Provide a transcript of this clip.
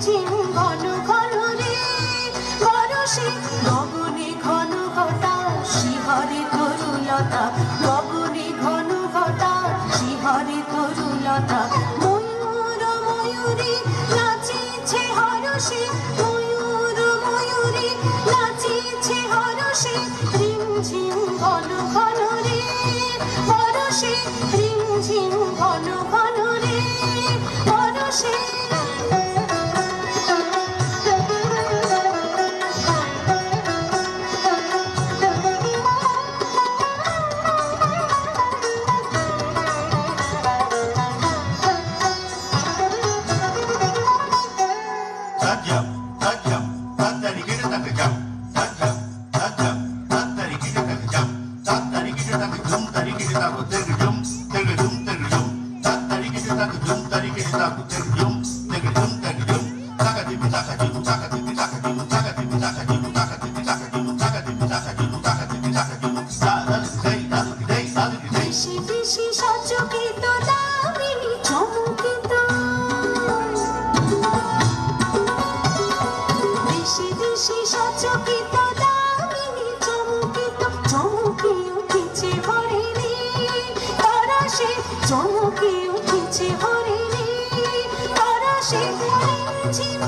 ঝিম ঘন ঘন রে বরষে গগনে ঘন ঘটা শিহরে তরুলতা গগনে ঘন ঘটা শিহরে তরুলতা ময়ূর ময়ূরী নাচিছে হরষে ময়ূর ময়ূরী নাচিছে হরষে রিমঝিম ঘন ঘন রে বরষে রিমঝিম ঘন ঘন রে বরষে বেশি বেশি সচকিত দামিনী চমকিত বেশি বেশি সচকিত দামিনী চমকিত চমকি উঠেছে ভরে রে তরসে চমকি উঠেছে ভরে রে তরসে ঝিম